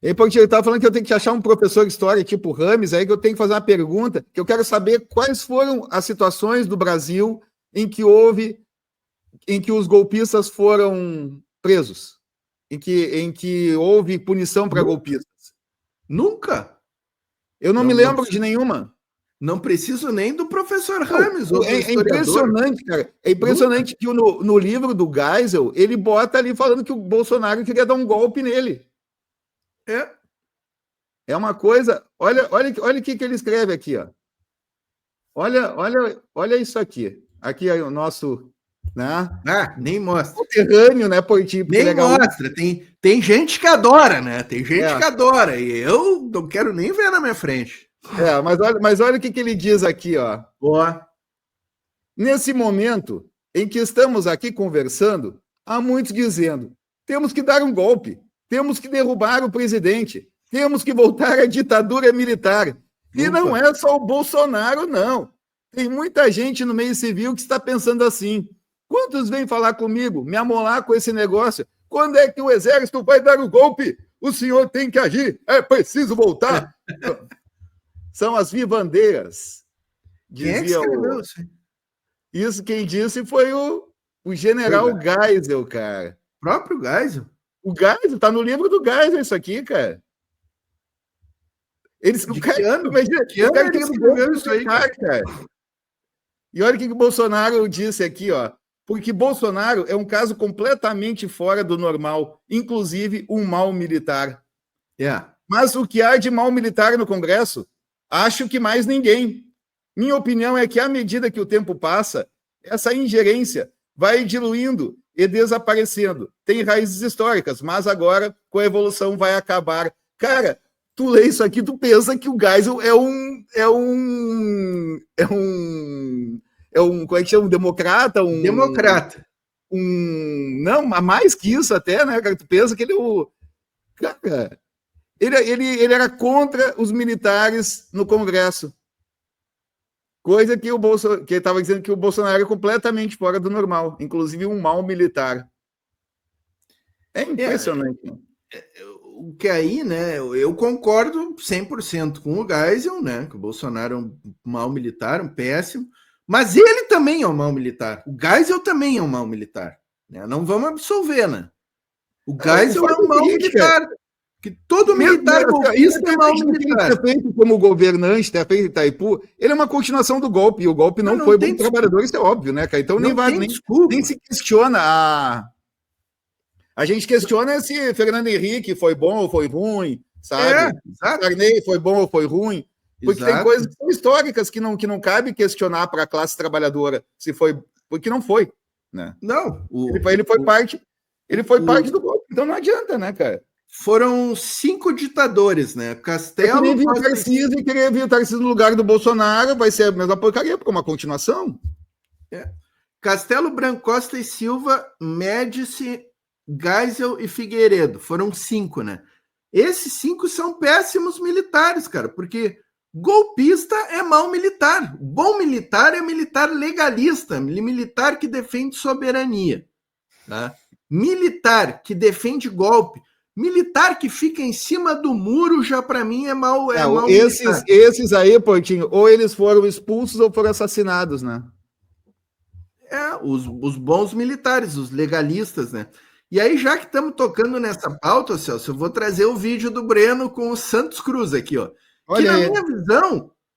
E porque ele estava falando que eu tenho que achar um professor de história tipo Rames, aí que eu tenho que fazer uma pergunta, que eu quero saber quais foram as situações do Brasil em que os golpistas foram presos, em que houve punição para golpistas. Nunca. Eu não me lembro de nenhuma. Não preciso nem do professor Rames ou do É impressionante, cara. É impressionante que no livro do Geisel, ele bota ali falando que o Bolsonaro queria dar um golpe nele. É uma coisa. Olha o que ele escreve aqui, ó. Olha isso aqui. Aqui é o nosso, né? Nem mostra. Conterrâneo, né, Portinho? Nem mostra. Tem gente que adora, né? Tem gente que adora. E eu não quero nem ver na minha frente. Mas olha o que ele diz aqui, ó. Boa. Nesse momento em que estamos aqui conversando, há muitos dizendo: temos que dar um golpe, temos que derrubar o presidente, temos que voltar à ditadura militar. E não é só o Bolsonaro, não. Tem muita gente no meio civil que está pensando assim. Quantos vêm falar comigo, me amolar com esse negócio? Quando é que o exército vai dar o golpe? O senhor tem que agir, é preciso voltar. São as vivandeiras. Dizia isso quem disse foi o general Geisel, cara. O próprio Geisel? O Geisel, tá no livro do Geisel isso aqui, cara. Eles, de que ano? Imagina, que ano ele escreveu isso aí, cara? E olha o que o Bolsonaro disse aqui, ó. Porque Bolsonaro é um caso completamente fora do normal, inclusive um mal militar. Mas o que há de mal militar no Congresso? Acho que mais ninguém. Minha opinião é que, à medida que o tempo passa, essa ingerência vai diluindo e desaparecendo. Tem raízes históricas, mas agora, com a evolução, vai acabar. Cara, tu lê isso aqui, tu pensa que o Geisel como é que chama? Um democrata? Democrata. Não, mais que isso até, né, cara? Tu pensa que ele é o... Cara, ele era contra os militares no Congresso. Coisa que que estava dizendo que o Bolsonaro é completamente fora do normal, inclusive um mal militar. É impressionante. O que aí, né, eu concordo 100% com o Geisel, né, que o Bolsonaro é um mal militar, um péssimo, mas ele também é um mal militar. O Geisel também é um mal militar. Né? Não vamos absolver, né? O Geisel é um mal militar. Que todo militar golpista é mal militar. Ter feito como governante, ter feito Itaipu, ele é uma continuação do golpe, e o golpe não foi bom trabalhador, isso é óbvio, né, cara? Então nem se questiona a gente questiona se Fernando Henrique foi bom ou foi ruim, sabe? Sarney foi bom ou foi ruim, porque tem coisas que são históricas que não cabe questionar para a classe trabalhadora se foi, porque não foi, né? Não. Ele foi parte do golpe, então não adianta, né, cara? Foram 5 ditadores, né? Castelo... Eu queria vir o Tarcísio no lugar do Bolsonaro, vai ser a mesma porcaria, porque é uma continuação. Castelo, Branco Costa e Silva, Médici, Geisel e Figueiredo. Foram 5, né? Esses 5 são péssimos militares, cara, porque golpista é mau militar. Bom militar é militar legalista, militar que defende soberania. Tá? Militar que defende golpe, militar que fica em cima do muro, já para mim é mal. Esses aí, Portinho, ou eles foram expulsos ou foram assassinados, né? Os bons militares, os legalistas, né? E aí, já que estamos tocando nessa pauta, Celso, eu vou trazer o vídeo do Breno com o Santos Cruz aqui, ó. Olha que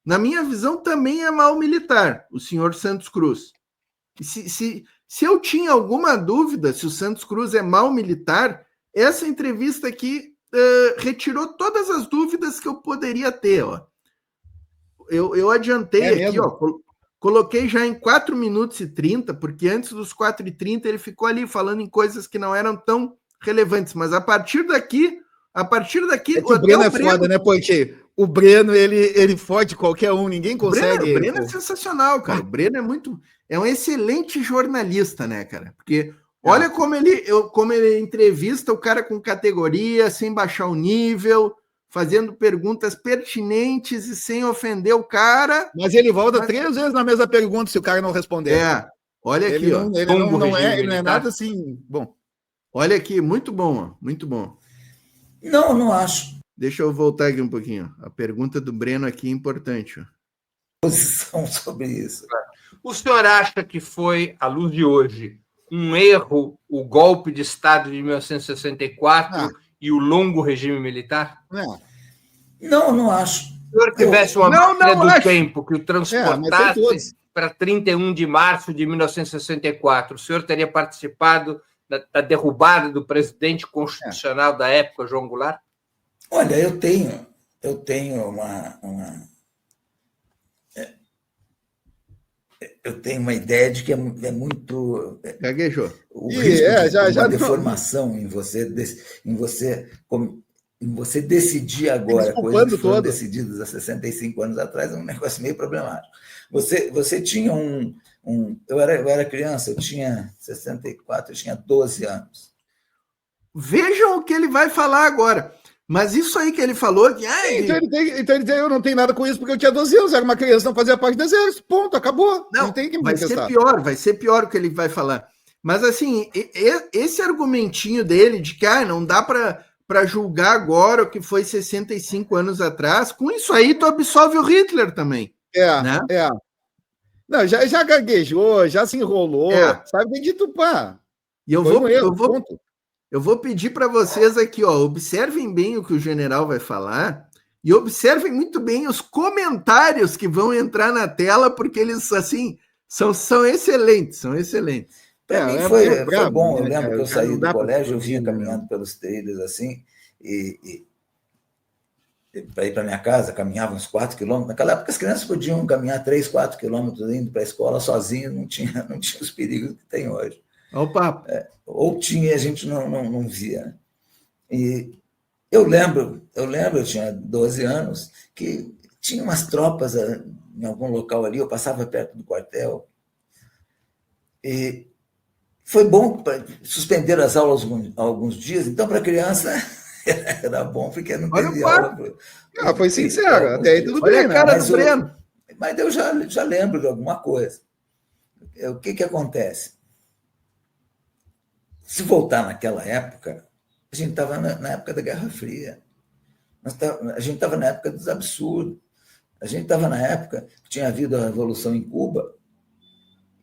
na minha visão, também é mal militar, o senhor Santos Cruz. Se eu tinha alguma dúvida se o Santos Cruz é mal militar, essa entrevista aqui retirou todas as dúvidas que eu poderia ter, ó. Eu adiantei aqui, ó. Coloquei já em 4 minutos e 30, porque antes dos 4:30 ele ficou ali falando em coisas que não eram tão relevantes. Mas a partir daqui... o Breno é foda, né, Poitier? O Breno, ele fode qualquer um, ninguém consegue... O Breno é sensacional, cara. O Breno é um excelente jornalista, né, cara? Porque olha como ele entrevista o cara com categoria, sem baixar o nível... fazendo perguntas pertinentes e sem ofender o cara. Mas ele volta 3 vezes na mesma pergunta se o cara não responder. Olha aqui, ó. Ele não é nada assim... Bom. Olha aqui, muito bom, ó, muito bom. Não, não acho. Deixa eu voltar aqui um pouquinho. A pergunta do Breno aqui é importante. Posição sobre isso. O senhor acha que foi, à luz de hoje, um erro o golpe de Estado de 1964 e o longo regime militar? Não, não acho. Se o senhor tivesse uma máquina do tempo que o mas transportasse para 31 de março de 1964, o senhor teria participado da derrubada do presidente constitucional da época, João Goulart? Olha, eu tenho eu tenho uma ideia de que é muito. Gaguejou. O risco de uma deformação em você decidir agora coisas que foram decididas há 65 anos atrás é um negócio meio problemático. Você tinha eu era criança, eu tinha 64, eu tinha 12 anos. Vejam o que ele vai falar agora. Mas isso aí que ele falou... Que, então ele diz, eu não tenho nada com isso porque eu tinha 12 anos, era uma criança, não fazia parte do exército, ponto, acabou. Não tem que me vai ser pior o que ele vai falar. Mas assim, esse argumentinho dele de que não dá para julgar agora o que foi 65 anos atrás, com isso aí tu absolve o Hitler também. Né? Não, já gaguejou, já se enrolou, sabe, tem de tupar. E eu vou pedir para vocês aqui, observem bem o que o general vai falar e observem muito bem os comentários que vão entrar na tela, porque eles, assim, são excelentes, Para mim foi bom, eu lembro que eu saí do colégio, eu vinha caminhando pelos trilhos, assim, e para ir para minha casa, caminhava uns 4 quilômetros. Naquela época as crianças podiam caminhar 3, 4 quilômetros indo para a escola sozinho, não tinha os perigos que tem hoje. Olha o papo. Ou tinha e a gente não via. Né? E eu lembro, eu tinha 12 anos, que tinha umas tropas em algum local ali, eu passava perto do quartel, e foi bom suspender as aulas alguns dias, então para a criança era bom, porque não teve aula. Foi sincero, até aí tudo bem. Olha a cara do Breno. Mas eu já lembro de alguma coisa. O que acontece? Se voltar naquela época, a gente estava na época da Guerra Fria. A gente estava na época dos absurdos. A gente estava na época que tinha havido a Revolução em Cuba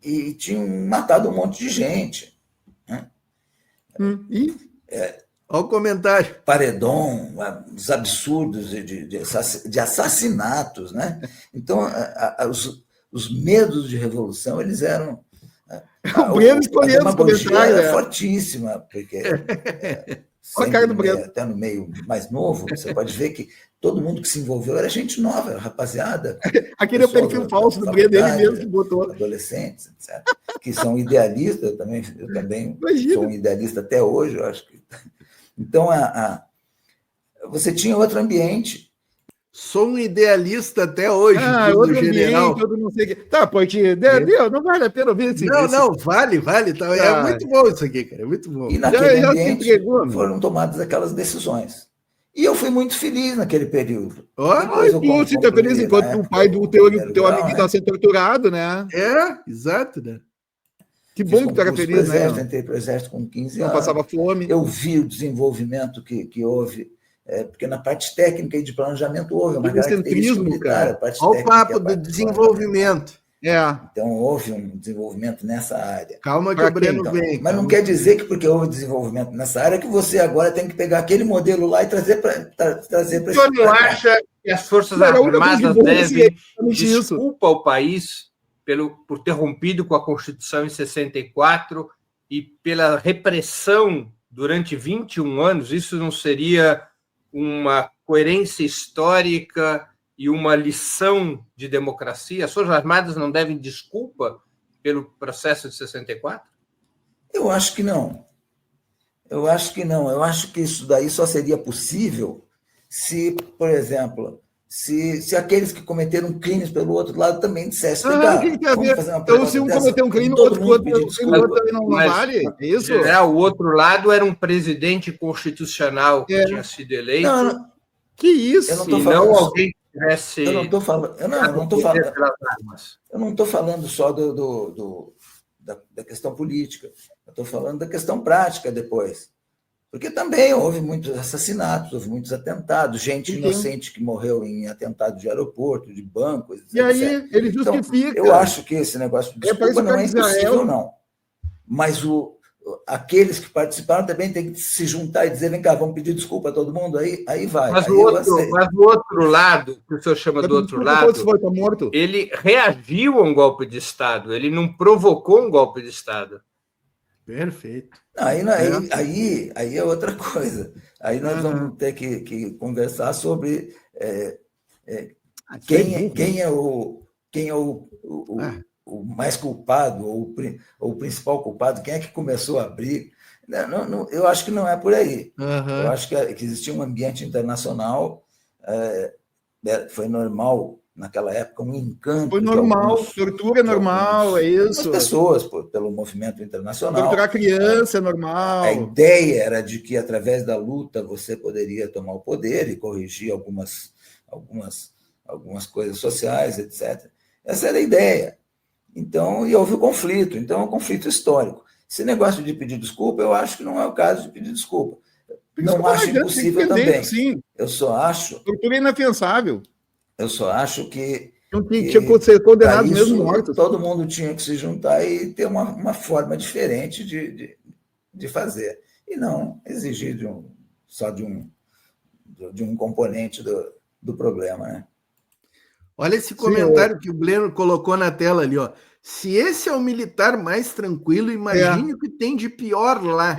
e tinham matado um monte de gente. Né? Olha o comentário. Paredão, os absurdos de assassinatos. Né? Então, os medos de revolução, eles eram... O Breno escolheu os comentários. É fortíssima, porque até no meio mais novo, você pode ver que todo mundo que se envolveu era gente nova, era rapaziada. Aquele é o perfil falso do Breno, ele mesmo que botou. Adolescentes, etc. Que são idealistas, eu também sou um idealista até hoje, eu acho que. Então, você tinha outro ambiente. Sou um idealista até hoje, outro general. Ambiente, não sei o que. Tá, porque não vale a pena ouvir esse Não, vale. Tá, é muito bom isso aqui, cara, é muito bom. E naquele ambiente foram tomadas aquelas decisões. E eu fui muito feliz naquele período. Você está feliz enquanto o pai do teu amigo está sendo torturado, né? Exato, né? Que bom que tu era feliz, né? Entrei para o exército com 15 anos. Não passava fome. Eu vi o desenvolvimento que houve. Porque na parte técnica e de planejamento houve uma característica militar. Olha o papo do desenvolvimento. Então, houve um desenvolvimento nessa área. Calma que o Breno vem. Mas não quer dizer que porque houve desenvolvimento nessa área que você agora tem que pegar aquele modelo lá e trazer para o senhor não acha que as Forças Armadas devem desculpa ao país por ter rompido com a Constituição em 64 e pela repressão durante 21 anos? Isso não seria uma coerência histórica e uma lição de democracia? As Forças Armadas não devem desculpa pelo processo de 64? Eu acho que não. Eu acho que isso daí só seria possível se, por exemplo, se aqueles que cometeram crimes pelo outro lado também dissessem. Então, se um cometeu um crime, o outro não vale? É isso? O outro lado era um presidente constitucional que tinha sido eleito. Que isso? Eu não estou falando. Alguém tivesse. Eu não estou falando. Eu não estou falando só da questão política. Eu estou falando da questão prática depois. Porque também houve muitos assassinatos, houve muitos atentados, gente inocente que morreu em atentado de aeroporto, de bancos, etc. E aí ele justifica. Então, eu acho que esse negócio de desculpa não é impossível, não. Mas aqueles que participaram também têm que se juntar e dizer, vem cá, vamos pedir desculpa a todo mundo, aí vai. Mas aí o outro lado, que o senhor chama do outro lado, ele reagiu a um golpe de Estado, ele não provocou um golpe de Estado. Perfeito. Aí é outra coisa. Aí nós vamos ter que conversar sobre quem é o mais culpado, ou o principal culpado, quem é que começou a abrir. Eu acho que não é por aí. Eu acho que existia um ambiente internacional, foi normal naquela época, um encanto. Foi normal, tortura é normal, é isso. As pessoas, pelo movimento internacional. Torturar criança é normal. A ideia era de que, através da luta, você poderia tomar o poder e corrigir algumas coisas sociais, etc. Essa era a ideia. Então, e houve o conflito. Então, é um conflito histórico. Esse negócio de pedir desculpa, eu acho que não é o caso de pedir desculpa. Não acho impossível também. Sim. Eu só acho... Tortura é inafiançável. Eu só acho que... Não tinha que ser condenado mesmo morto. Todo mundo tinha que se juntar e ter uma forma diferente de fazer. E não exigir só de um componente do problema, né? Olha esse comentário que o Breno colocou na tela ali, ó. Se esse é o militar mais tranquilo, imagine o que tem de pior lá.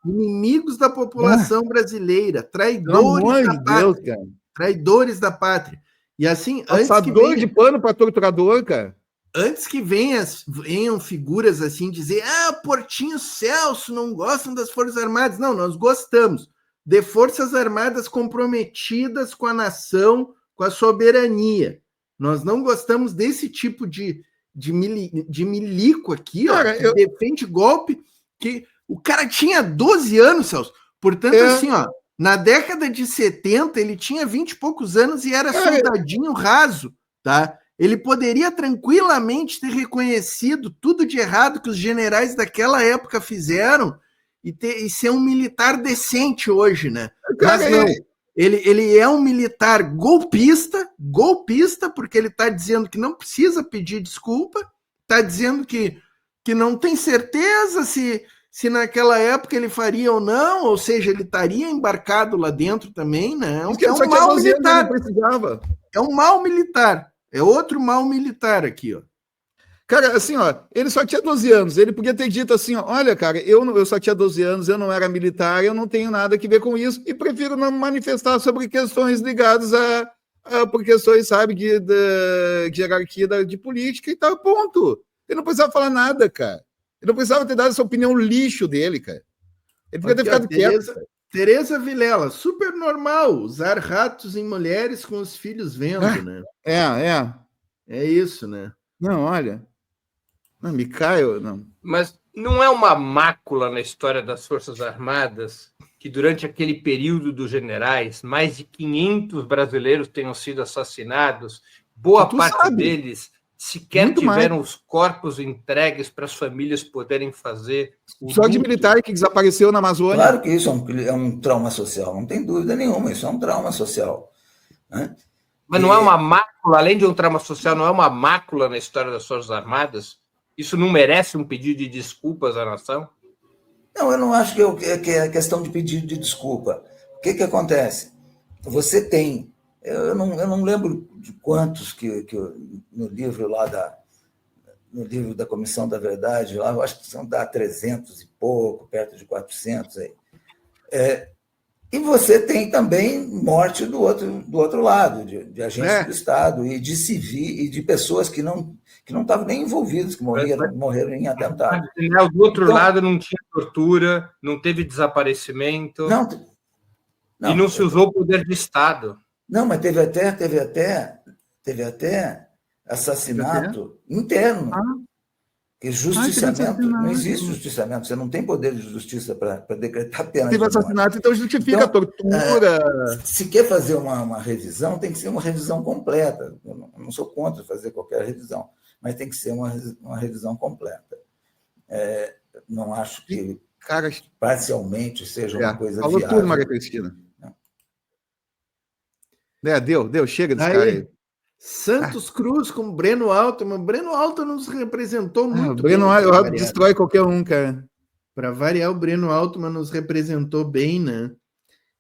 Inimigos da população brasileira, traidores da pátria. Traidores da pátria. E assim, passador de pano para torturador, cara. Antes que venham figuras assim dizer, Portinho Celso, não gostam das Forças Armadas. Não, nós gostamos de Forças Armadas comprometidas com a nação, com a soberania. Nós não gostamos desse tipo de milico aqui, cara, ó, que defende golpe, que o cara tinha 12 anos, Celso. Portanto, assim, ó, na década de 70, ele tinha 20 e poucos anos e era soldadinho raso, tá? Ele poderia tranquilamente ter reconhecido tudo de errado que os generais daquela época fizeram e ser um militar decente hoje, né? Mas não. Ele é um militar golpista, porque ele está dizendo que não precisa pedir desculpa, está dizendo que não tem certeza se naquela época ele faria ou não, ou seja, ele estaria embarcado lá dentro também, né? É um mau militar. É um mau militar. É outro mau militar aqui, ó. Cara, assim, ó, ele só tinha 12 anos, ele podia ter dito assim, ó, olha, cara, eu só tinha 12 anos, eu não era militar, eu não tenho nada a ver com isso, e prefiro não manifestar sobre questões ligadas por questões, sabe, de hierarquia de política e tal, ponto. Ele não precisava falar nada, cara. Ele não precisava ter dado essa opinião lixo dele, cara. Ele podia ter ficado quieto. Tereza Vilela, super normal, usar ratos em mulheres com os filhos vendo, né? É isso, né? Não, olha... Não, me caio, não. Mas não é uma mácula na história das Forças Armadas que, durante aquele período dos generais, mais de 500 brasileiros tenham sido assassinados, boa parte deles sequer tiveram os corpos entregues para as famílias poderem fazer o só de militar que desapareceu na Amazônia. Claro que isso é um trauma social, não tem dúvida nenhuma, isso é um trauma social, né? Mas não é uma mácula, além de um trauma social, não é uma mácula na história das Forças Armadas? Isso não merece um pedido de desculpas à nação? Não, eu não acho que é questão de pedido de desculpa. O que acontece? Você tem... Eu não lembro de quantos que no livro lá no livro da Comissão da Verdade, lá, eu acho que são 300 e pouco, perto de 400 aí. E você tem também morte do outro lado, de agentes do Estado e de civis e de pessoas que não estavam nem envolvidos, que morreram em atentado. Do outro lado não tinha tortura, não teve desaparecimento, e não se usou o poder de Estado. Não, mas teve até assassinato interno. Que justiciamento, não existe justiciamento, você não tem poder de justiça para decretar pena de morte. Teve assassinato, então justifica a tortura. Se quer fazer uma revisão, tem que ser uma revisão completa. Eu não sou contra fazer qualquer revisão, mas tem que ser uma revisão completa. Não acho que Cara, parcialmente seja uma coisa falou viável. tudo, Maria Cristina. Deu, chega desse cara aí. Santos Cruz com Breno Altman. Breno Altman nos representou muito bem. O Breno Altman destrói qualquer um, cara. Para variar, o Breno Altman nos representou bem, né?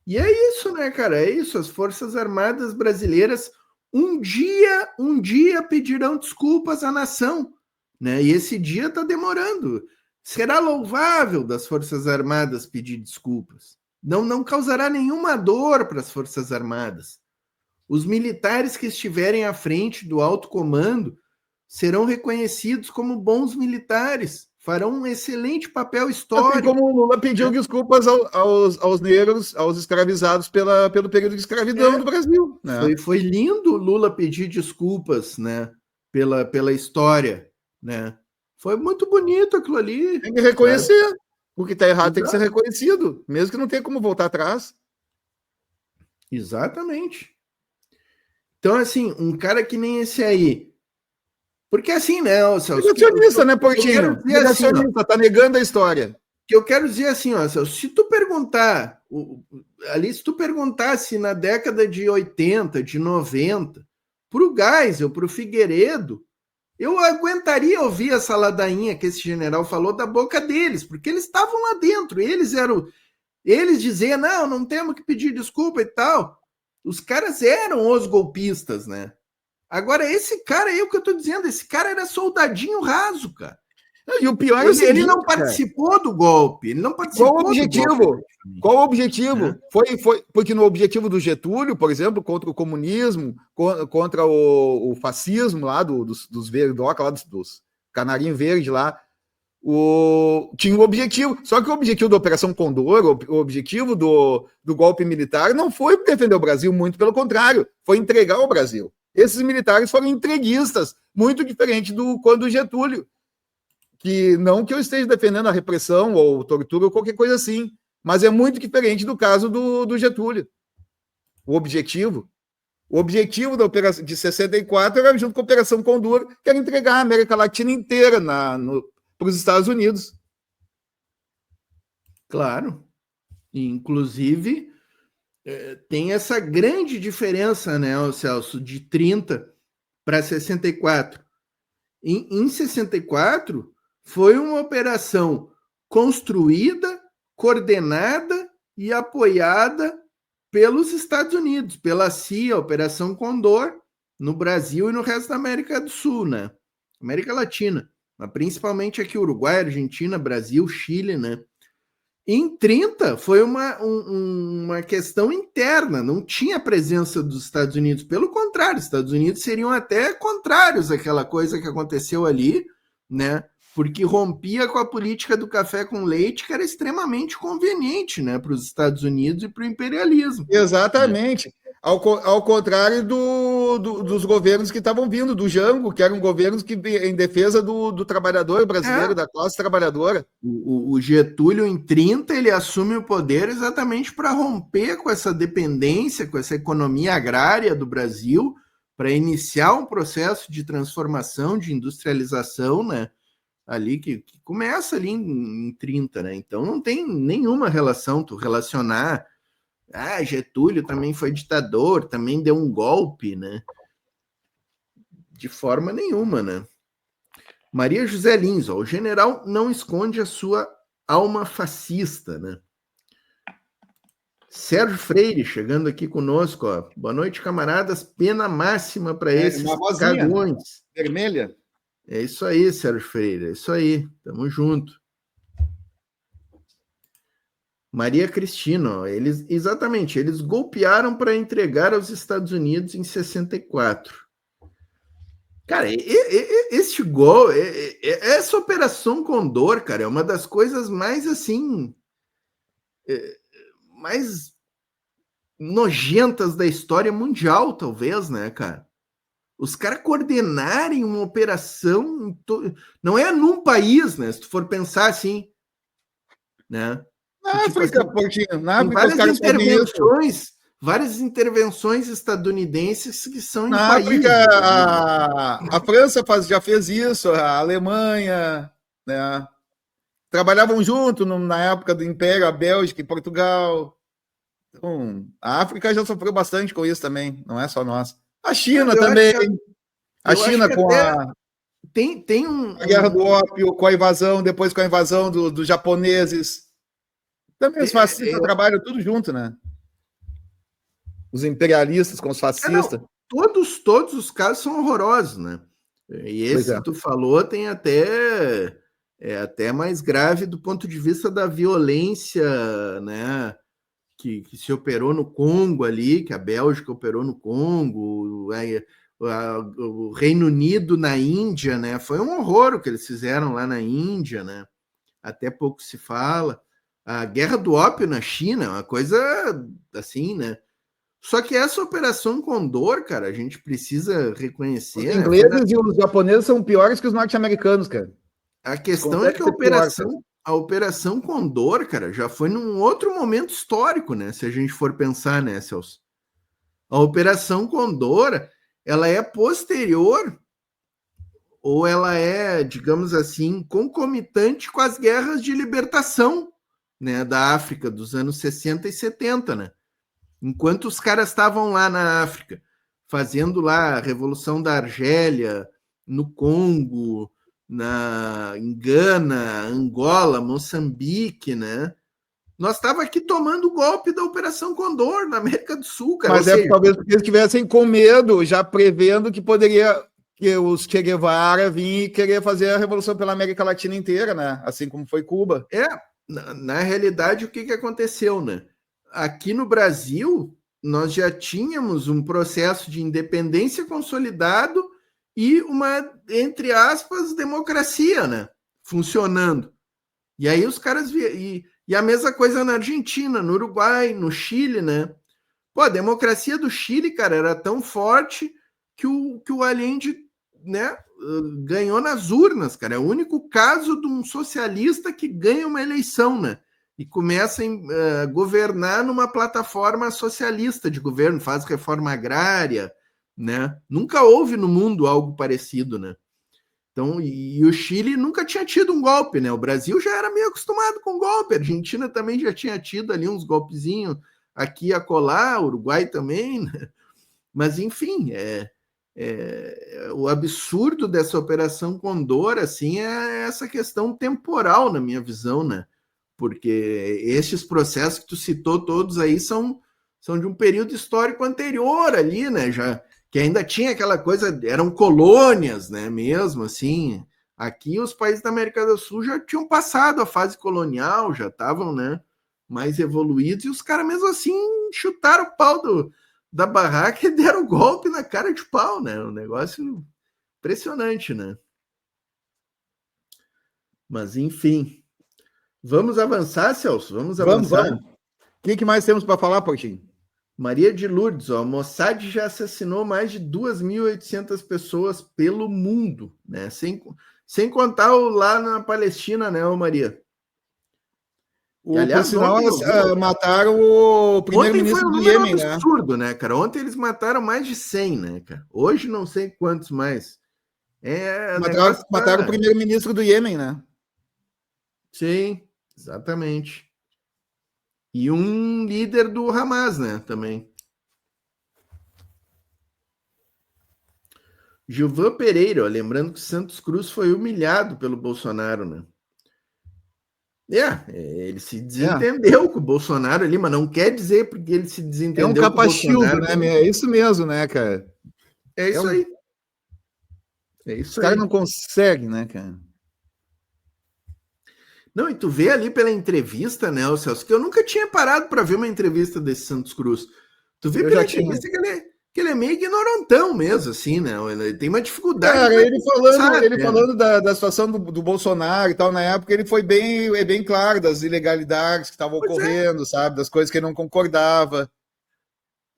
E é isso, né, cara? É isso. As Forças Armadas brasileiras um dia pedirão desculpas à nação, né? E esse dia está demorando. Será louvável das Forças Armadas pedir desculpas. Não causará nenhuma dor para as Forças Armadas. Os militares que estiverem à frente do alto comando serão reconhecidos como bons militares, farão um excelente papel histórico. Assim como o Lula pediu desculpas aos negros, aos escravizados pelo período de escravidão do Brasil. Né? Foi lindo o Lula pedir desculpas, né, pela história. Né? Foi muito bonito aquilo ali. Tem que reconhecer. O que está errado tem que ser reconhecido, mesmo que não tenha como voltar atrás. Exatamente. Então, assim, um cara que nem esse aí. Porque assim, né, Celso? Negacionista, né, Portinho? Negacionista, tá negando a história. Que eu quero dizer assim, ó, Celso, se tu perguntasse na década de 80, de 90, pro Geisel, pro Figueiredo, eu aguentaria ouvir essa ladainha que esse general falou da boca deles, porque eles estavam lá dentro, eles diziam, não temos que pedir desculpa e tal. Os caras eram os golpistas, né? Agora, esse cara aí, o que eu tô dizendo, esse cara era soldadinho raso, cara. E o pior é o seguinte, ele não participou do golpe, ele não participou. Qual o objetivo? Qual o objetivo? Foi porque no objetivo do Getúlio, por exemplo, contra o comunismo, contra o fascismo lá dos verdoca, lá dos canarinho verde lá, tinha um objetivo. Só que o objetivo da Operação Condor, o objetivo do golpe militar não foi defender o Brasil, muito pelo contrário, foi entregar o Brasil. Esses militares foram entreguistas, muito diferente do quando o Getúlio. Que não que eu esteja defendendo a repressão ou tortura ou qualquer coisa assim, mas é muito diferente do caso do Getúlio. O objetivo da operação de 64 era junto com a Operação Condor, que era entregar a América Latina inteira para os Estados Unidos. Claro. Inclusive, tem essa grande diferença, né, Celso, de 30 para 64. Em 64, foi uma operação construída, coordenada e apoiada pelos Estados Unidos, pela CIA, Operação Condor, no Brasil e no resto da América do Sul, né? América Latina, mas principalmente aqui Uruguai, Argentina, Brasil, Chile, né? Em 30 foi uma questão interna, não tinha presença dos Estados Unidos, pelo contrário, os Estados Unidos seriam até contrários àquela coisa que aconteceu ali, né? Porque rompia com a política do café com leite, que era extremamente conveniente, né, para os Estados Unidos e para o imperialismo. Exatamente. Ao contrário dos governos que estavam vindo, do Jango, que eram governos que em defesa do trabalhador brasileiro, da classe trabalhadora. O Getúlio, em 30, ele assume o poder exatamente para romper com essa dependência, com essa economia agrária do Brasil, para iniciar um processo de transformação, de industrialização, né? Ali que começa ali em 30, né? Então não tem nenhuma relação tu relacionar. Getúlio também foi ditador, também deu um golpe, né? De forma nenhuma, né? Maria José Lins, o general não esconde a sua alma fascista, né? Sérgio Freire chegando aqui conosco, ó. Boa noite, camaradas. Pena máxima para esses cagões. Vermelha. É isso aí, Sérgio Freire, é isso aí, tamo junto. Maria Cristina, ó, eles golpearam para entregar aos Estados Unidos em 64. Cara, este gol, essa Operação Condor, cara, é uma das coisas mais, assim, mais nojentas da história mundial, talvez, né, cara? Os caras coordenarem uma operação, não é num país, né? Se tu for pensar assim, né? Na África, Portinho, na África, várias intervenções estadunidenses que são na África, a França já fez isso, a Alemanha, né? trabalhavam junto na época do Império, a Bélgica e Portugal. Então, a África já sofreu bastante com isso também, não é só nós. A China também. A China com a guerra do ópio, com a invasão, depois com a invasão dos japoneses. Também os fascistas trabalham tudo junto, né? Os imperialistas com os fascistas. Todos os casos são horrorosos, né? E esse que tu falou tem até mais grave do ponto de vista da violência, né? Que se operou no Congo ali, que a Bélgica operou no Congo, o Reino Unido na Índia, né? Foi um horror o que eles fizeram lá na Índia, né? Até pouco se fala. A guerra do ópio na China, uma coisa assim, né? Só que essa Operação Condor, cara, a gente precisa reconhecer. Os ingleses e os japoneses são piores que os norte-americanos, cara. A questão é que a Operação Condor, cara, já foi num outro momento histórico, né? Se a gente for pensar, né, Celso? A Operação Condor, ela é posterior ou ela é, digamos assim, concomitante com as guerras de libertação, né, da África dos anos 60 e 70, né? Enquanto os caras estavam lá na África, fazendo lá a Revolução da Argélia, no Congo, em Gana, Angola, Moçambique, né? Nós estávamos aqui tomando o golpe da Operação Condor na América do Sul, cara. Mas talvez porque eles estivessem com medo, já prevendo que os Che Guevara vir e querer fazer a revolução pela América Latina inteira, né? Assim como foi Cuba. Na realidade, o que aconteceu, né? Aqui no Brasil, nós já tínhamos um processo de independência consolidado e uma, entre aspas, democracia, né? Funcionando. E aí os caras... E a mesma coisa na Argentina, no Uruguai, no Chile, né? Pô, a democracia do Chile, cara, era tão forte que o Allende, né, ganhou nas urnas, cara. É o único caso de um socialista que ganha uma eleição, né? E começa a governar numa plataforma socialista de governo, faz reforma agrária, né? Nunca houve no mundo algo parecido, né? Então, e o Chile nunca tinha tido um golpe, né? O Brasil já era meio acostumado com golpe, a Argentina também já tinha tido ali uns golpezinhos aqui e acolá, o Uruguai também, né? Mas, enfim, o absurdo dessa Operação Condor, assim, é essa questão temporal, na minha visão, né? Porque estes processos que tu citou todos aí são de um período histórico anterior ali, né? Já que ainda tinha aquela coisa, eram colônias, né? Mesmo assim, aqui os países da América do Sul já tinham passado a fase colonial, já estavam, né, mais evoluídos, e os caras mesmo assim chutaram o pau da barraca e deram golpe na cara de pau, né? Um negócio impressionante, né? Mas enfim. Vamos avançar, Celso? Vamos avançar. Vamos. O que mais temos para falar, Portinho? Maria de Lourdes, ó, Mossad já assassinou mais de 2.800 pessoas pelo mundo, né? Sem contar lá na Palestina, né, Maria? Por sinal, mataram o primeiro-ministro do Iêmen, né? Absurdo, né, cara? Ontem eles mataram mais de 100, né, cara? Hoje não sei quantos mais. Mataram o primeiro-ministro do Iêmen, né? Sim. Exatamente. E um líder do Hamas, né, também. Gilvan Pereira, ó, lembrando que Santos Cruz foi humilhado pelo Bolsonaro, né? Ele se desentendeu com o Bolsonaro ali, mas não quer dizer porque ele se desentendeu com o Bolsonaro. Né? É isso mesmo, né, cara? É isso aí. É isso Os caras não conseguem, né, cara? Não, e tu vê ali pela entrevista, né, o Celso, que eu nunca tinha parado para ver uma entrevista desse Santos Cruz. Tu vê pela entrevista que ele é meio ignorantão mesmo, assim, né? Ele tem uma dificuldade. Cara, ele falando da situação do Bolsonaro e tal, na época, ele foi bem claro das ilegalidades que estavam ocorrendo, sabe? Das coisas que ele não concordava.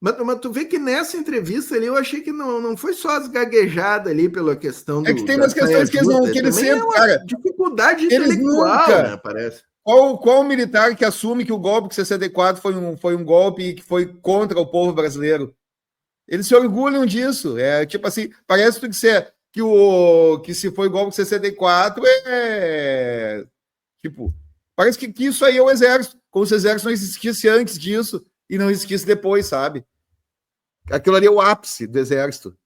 Mas tu vê que nessa entrevista ali eu achei que não foi só as gaguejadas ali pela questão do... É que tem umas questões que eles sempre, cara... Dificuldade intelectual, né, parece. Qual militar que assume que o golpe de 64 foi um golpe que foi contra o povo brasileiro? Eles se orgulham disso. É tipo assim, parece que se foi golpe de 64 Tipo, parece que isso aí é o exército, como se o exército não existisse antes disso e não existisse depois, sabe? Aquilo ali é o ápice do exército.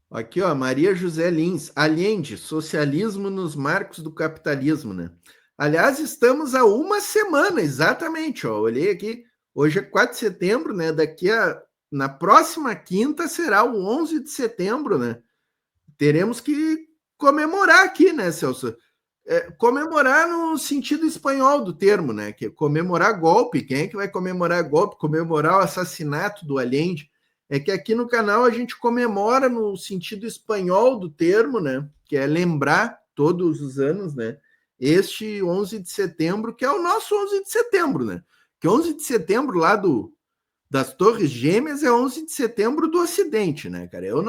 Aqui, ó, Maria José Lins, Allende, socialismo nos marcos do capitalismo, né? Aliás, estamos há uma semana, exatamente, ó, olhei aqui, hoje é 4 de setembro, né? Na próxima quinta será o 11 de setembro, né? Teremos que comemorar aqui, né, Celso? Comemorar no sentido espanhol do termo, né? Que é comemorar golpe. Quem é que vai comemorar golpe? Comemorar o assassinato do Allende. É que aqui no canal a gente comemora no sentido espanhol do termo, né? Que é lembrar todos os anos, né? Este 11 de setembro, que é o nosso 11 de setembro, né? Que 11 de setembro lá das Torres Gêmeas é 11 de setembro do Ocidente, né, cara? Eu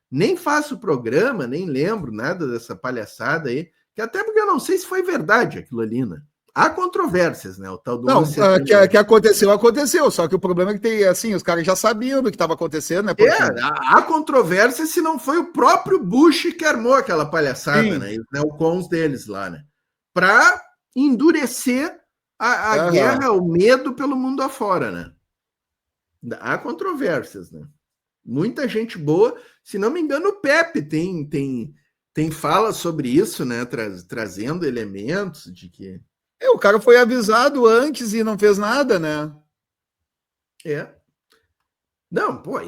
nem faço programa, nem lembro nada dessa palhaçada aí, que até porque eu não sei se foi verdade aquilo ali, né? Há controvérsias, né? O tal do não, que aconteceu, só que o problema é que tem, assim, os caras já sabiam do que estava acontecendo, né? Porque... há controvérsia se não foi o próprio Bush que armou aquela palhaçada, né? Os neocons deles lá, né? Para endurecer a guerra, o medo pelo mundo afora, né? Há controvérsias, né? Muita gente boa, se não me engano, o Pepe tem fala sobre isso, né? Trazendo elementos de que... o cara foi avisado antes e não fez nada, né? Não, pô,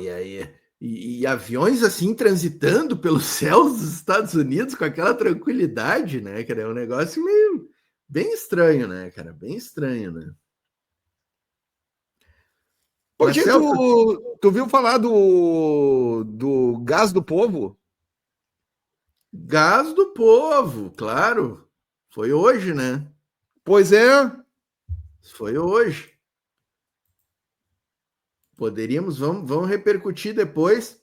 e aviões assim transitando pelos céus dos Estados Unidos com aquela tranquilidade, né, cara? É um negócio meio bem estranho, né, cara? Bem estranho, né? Porque tu viu falar do gás do povo? Gás do povo, claro. Foi hoje, né? Pois é. Foi hoje. Poderíamos, vamos repercutir depois.